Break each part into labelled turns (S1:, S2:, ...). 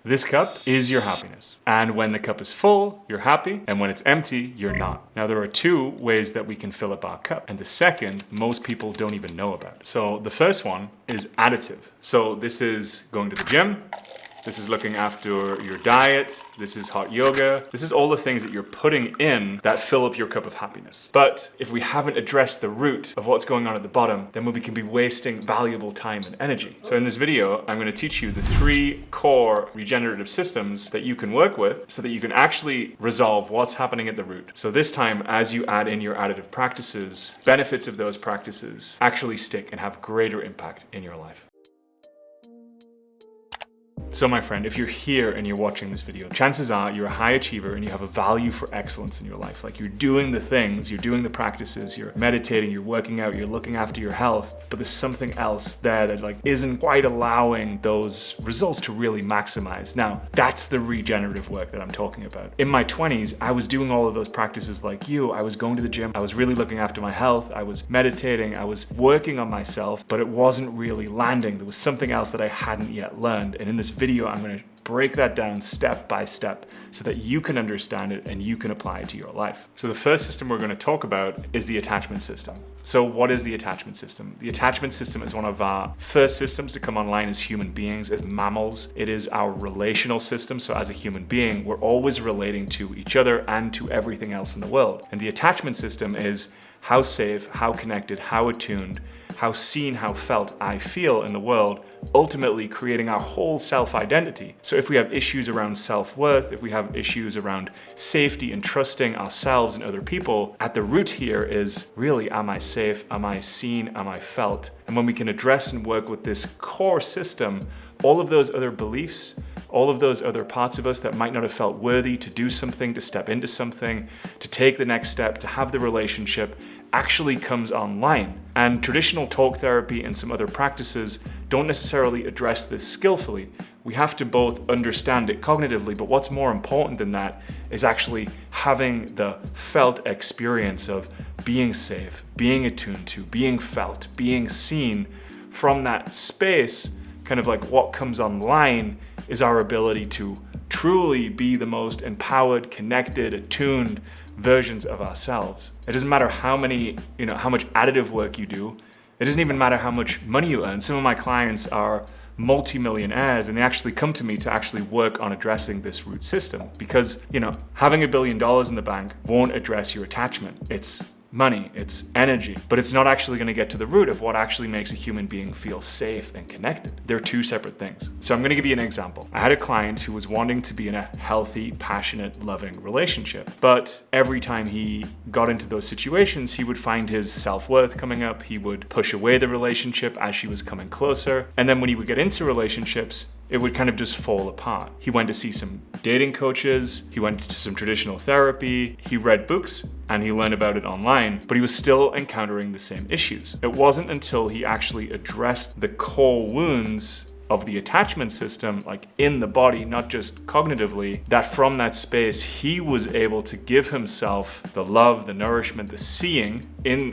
S1: This cup is your happiness. And when the cup is full, you're happy. And when it's empty, you're not. Now, there are two ways that we can fill up our cup. And the second, most people don't even know about. So the first one is additive. So this is going to the gym. This is looking after your diet. This is hot yoga. This is all the things that you're putting in that fill up your cup of happiness. But if we haven't addressed the root of what's going on at the bottom, then we can be wasting valuable time and energy. So in this video, I'm going to teach you the 3 core regenerative systems that you can work with so that you can actually resolve what's happening at the root. So this time, as you add in your additive practices, benefits of those practices actually stick and have greater impact in your life. So my friend, if you're here and you're watching this video, chances are you're a high achiever and you have a value for excellence in your life. Like, you're doing the things, you're doing the practices, you're meditating, you're working out, you're looking after your health, but there's something else there that isn't quite allowing those results to really maximize. Now, that's the regenerative work that I'm talking about. In my 20s, I was doing all of those practices like you. I was going to the gym, I was really looking after my health, I was meditating, I was working on myself, but it wasn't really landing. There was something else that I hadn't yet learned. And in this video, I'm going to break that down step by step so that you can understand it and you can apply it to your life. So the first system we're going to talk about is the attachment system. So what is the attachment system? The attachment system is one of our first systems to come online as human beings, as mammals. It is our relational system. So as a human being, we're always relating to each other and to everything else in the world. And the attachment system is how safe, how connected, how attuned, how seen, how felt I feel in the world, ultimately creating our whole self-identity. So if we have issues around self-worth, if we have issues around safety and trusting ourselves and other people, at the root here is really, am I safe? Am I seen? Am I felt? And when we can address and work with this core system, all of those other beliefs, all of those other parts of us that might not have felt worthy to do something, to step into something, to take the next step, to have the relationship, actually comes online. And traditional talk therapy and some other practices don't necessarily address this skillfully. We have to both understand it cognitively, but what's more important than that is actually having the felt experience of being safe, being attuned to, being felt, being seen. From that space, kind of like what comes online is our ability to truly be the most empowered, connected, attuned versions of ourselves. It doesn't matter how much additive work you do. It doesn't even matter how much money you earn. Some of my clients are multi-millionaires and they actually come to me to actually work on addressing this root system because, having $1 billion in the bank won't address your attachment. It's money, it's energy, but it's not actually going to get to the root of what actually makes a human being feel safe and connected. They're two separate things. So I'm going to give you an example. I had a client who was wanting to be in a healthy, passionate, loving relationship, but every time he got into those situations, he would find his self-worth coming up. He would push away the relationship as she was coming closer. And then when he would get into relationships, it would kind of just fall apart. He went to see some dating coaches, he went to some traditional therapy, he read books, and he learned about it online, but he was still encountering the same issues. It wasn't until he actually addressed the core wounds of the attachment system, like in the body, not just cognitively, that from that space, he was able to give himself the love, the nourishment, the seeing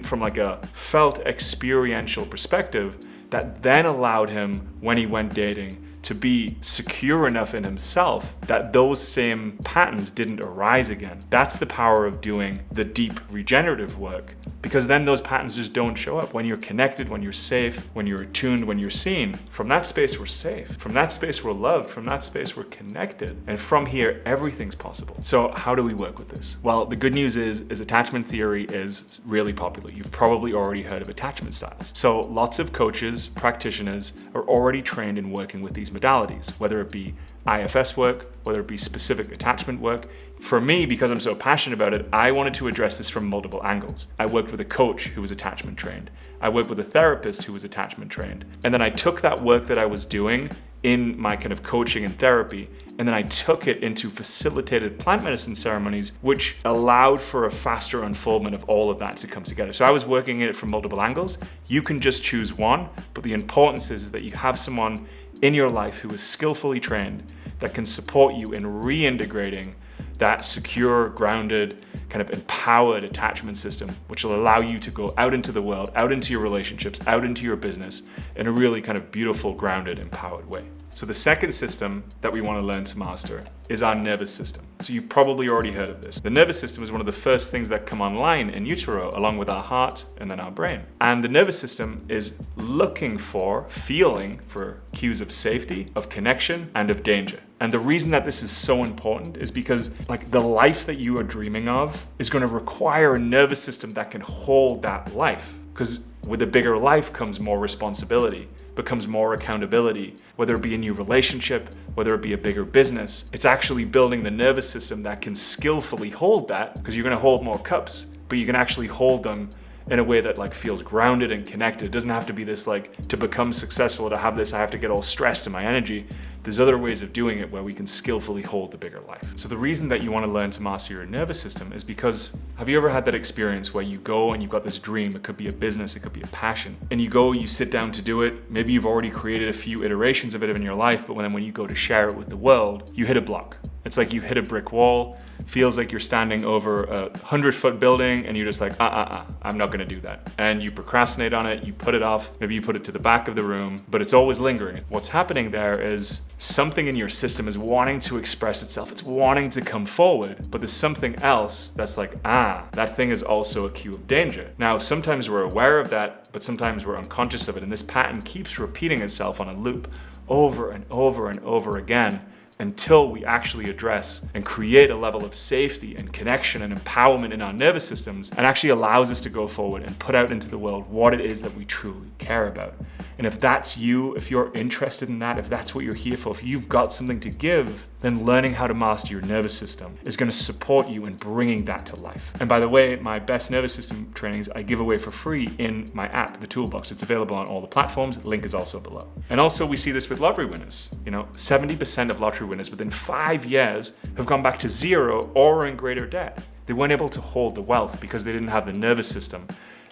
S1: from a felt experiential perspective that then allowed him, when he went dating, to be secure enough in himself that those same patterns didn't arise again. That's the power of doing the deep regenerative work, because then those patterns just don't show up. When you're connected, when you're safe, when you're attuned, when you're seen, from that space we're safe. From that space we're loved. From that space we're connected. And from here, everything's possible. So how do we work with this? Well, the good news is attachment theory is really popular. You've probably already heard of attachment styles. So lots of coaches, practitioners are already trained in working with these modalities, whether it be IFS work, whether it be specific attachment work. For me, because I'm so passionate about it, I wanted to address this from multiple angles. I worked with a coach who was attachment trained. I worked with a therapist who was attachment trained. And then I took that work that I was doing in my kind of coaching and therapy, and then I took it into facilitated plant medicine ceremonies, which allowed for a faster unfoldment of all of that to come together. So I was working it from multiple angles. You can just choose one, but the importance is that you have someone in your life who is skillfully trained that can support you in reintegrating that secure, grounded, kind of empowered attachment system, which will allow you to go out into the world, out into your relationships, out into your business in a really kind of beautiful, grounded, empowered way. So the second system that we want to learn to master is our nervous system. So you've probably already heard of this. The nervous system is one of the first things that come online in utero, along with our heart and then our brain. And the nervous system is looking for, feeling for cues of safety, of connection, and of danger. And the reason that this is so important is because the life that you are dreaming of is going to require a nervous system that can hold that life. Because with a bigger life comes more responsibility, becomes more accountability, whether it be a new relationship, whether it be a bigger business. It's actually building the nervous system that can skillfully hold that, because you're going to hold more cups, but you can actually hold them in a way that feels grounded and connected. It doesn't have to be this to become successful, to have this, I have to get all stressed in my energy. There's other ways of doing it where we can skillfully hold the bigger life. So the reason that you want to learn to master your nervous system is because, have you ever had that experience where you go and you've got this dream? It could be a business, it could be a passion. And you go, you sit down to do it. Maybe you've already created a few iterations of it in your life, but when you go to share it with the world, you hit a block. It's like you hit a brick wall, feels like you're standing over a 100-foot building and you're just like, I'm not gonna do that. And you procrastinate on it, you put it off, maybe you put it to the back of the room, but it's always lingering. What's happening there is something in your system is wanting to express itself, it's wanting to come forward, but there's something else that's that thing is also a cue of danger. Now, sometimes we're aware of that, but sometimes we're unconscious of it, and this pattern keeps repeating itself on a loop over and over and over again, until we actually address and create a level of safety and connection and empowerment in our nervous systems, and actually allows us to go forward and put out into the world what it is that we truly care about. And if that's you, if you're interested in that, if that's what you're here for, if you've got something to give, then learning how to master your nervous system is going to support you in bringing that to life. And by the way, my best nervous system trainings I give away for free in my app, the ToolBox. It's available on all the platforms. Link is also below. And also we see this with lottery winners. 70% of lottery winners within 5 years have gone back to zero or in greater debt. They weren't able to hold the wealth because they didn't have the nervous system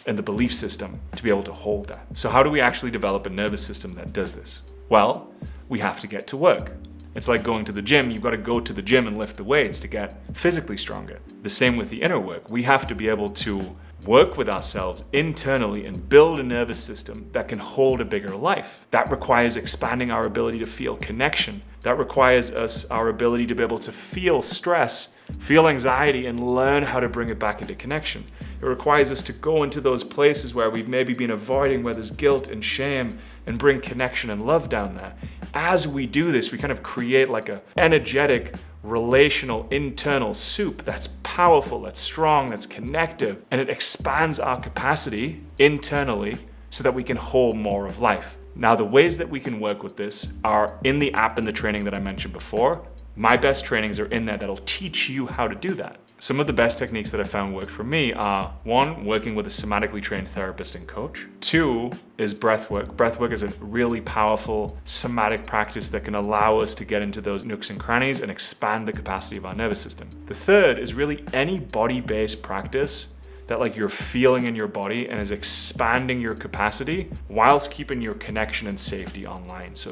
S1: and the belief system to be able to hold that. So how do we actually develop a nervous system that does this? Well, we have to get to work. It's like going to the gym. You've got to go to the gym and lift the weights to get physically stronger. The same with the inner work. We have to be able to work with ourselves internally and build a nervous system that can hold a bigger life. That requires expanding our ability to feel connection. That requires our ability to be able to feel stress, feel anxiety, and learn how to bring it back into connection. It requires us to go into those places where we've maybe been avoiding, where there's guilt and shame, and bring connection and love down there. As we do this, we kind of create like a energetic, relational, internal soup that's powerful, that's strong, that's connective, and it expands our capacity internally so that we can hold more of life. Now, the ways that we can work with this are in the app and the training that I mentioned before. My best trainings are in there that'll teach you how to do that. Some of the best techniques that I found work for me are, 1, working with a somatically trained therapist and coach. 2 is breathwork. Breathwork is a really powerful somatic practice that can allow us to get into those nooks and crannies and expand the capacity of our nervous system. The 3rd is really any body-based practice that you're feeling in your body and is expanding your capacity whilst keeping your connection and safety online. So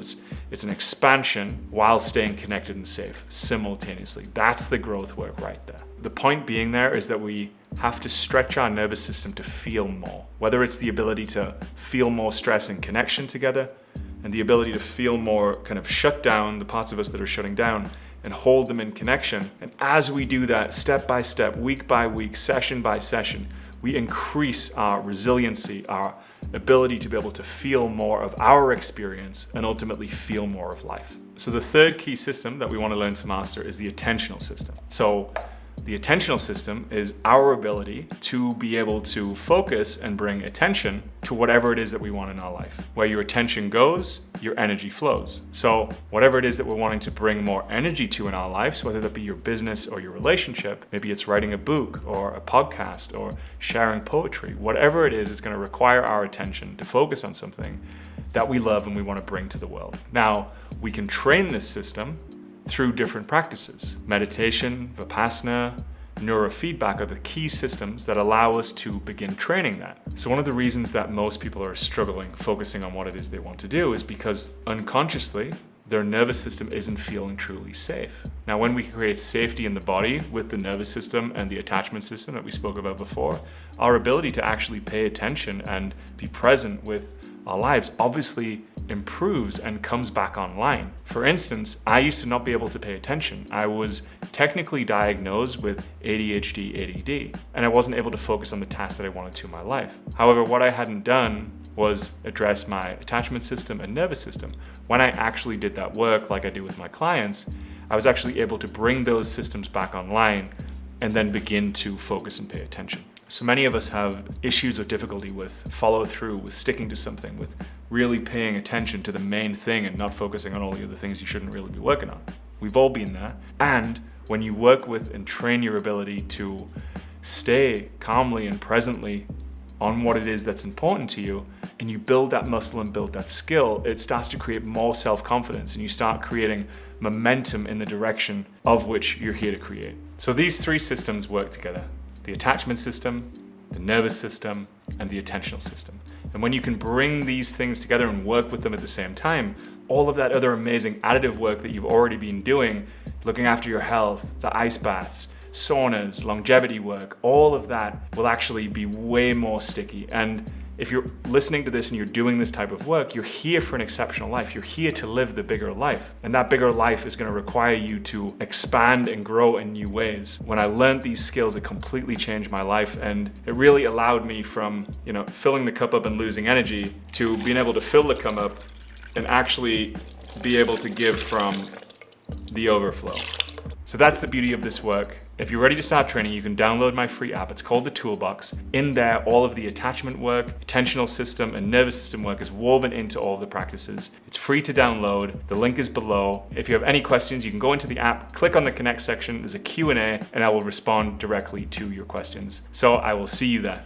S1: it's an expansion while staying connected and safe simultaneously. That's the growth work right there. The point being there is that we have to stretch our nervous system to feel more, whether it's the ability to feel more stress and connection together, and the ability to feel more kind of shut down, the parts of us that are shutting down, and hold them in connection. And as we do that, step by step, week by week, session by session, we increase our resiliency, our ability to be able to feel more of our experience and ultimately feel more of life. So the 3rd key system that we want to learn to master is the attentional system. So the attentional system is our ability to be able to focus and bring attention to whatever it is that we want in our life. Where your attention goes, your energy flows. So whatever it is that we're wanting to bring more energy to in our lives, whether that be your business or your relationship, maybe it's writing a book or a podcast or sharing poetry, whatever it is, it's going to require our attention to focus on something that we love and we want to bring to the world. Now, we can train this system through different practices. Meditation, Vipassana, neurofeedback are the key systems that allow us to begin training that. So one of the reasons that most people are struggling focusing on what it is they want to do is because unconsciously their nervous system isn't feeling truly safe. Now, when we create safety in the body with the nervous system and the attachment system that we spoke about before, our ability to actually pay attention and be present with our lives obviously improves and comes back online. For instance, I used to not be able to pay attention. I was technically diagnosed with ADHD, ADD, and I wasn't able to focus on the tasks that I wanted to in my life. However, what I hadn't done was address my attachment system and nervous system. When I actually did that work, like I do with my clients, I was actually able to bring those systems back online and then begin to focus and pay attention. So many of us have issues or difficulty with follow through, with sticking to something, with really paying attention to the main thing and not focusing on all the other things you shouldn't really be working on. We've all been there. And when you work with and train your ability to stay calmly and presently on what it is that's important to you, and you build that muscle and build that skill, it starts to create more self-confidence, and you start creating momentum in the direction of which you're here to create. So these three systems work together: the attachment system, the nervous system, and the attentional system. And when you can bring these things together and work with them at the same time, all of that other amazing additive work that you've already been doing, looking after your health, the ice baths, saunas, longevity work, all of that will actually be way more sticky. And if you're listening to this and you're doing this type of work, you're here for an exceptional life. You're here to live the bigger life. And that bigger life is going to require you to expand and grow in new ways. When I learned these skills, it completely changed my life. And it really allowed me from, filling the cup up and losing energy to being able to fill the cup up and actually be able to give from the overflow. So that's the beauty of this work. If you're ready to start training, you can download my free app. It's called the ToolBox. In there, all of the attachment work, attentional system, and nervous system work is woven into all of the practices. It's free to download. The link is below. If you have any questions, you can go into the app, click on the Connect section. There's a Q&A, and I will respond directly to your questions. So I will see you there.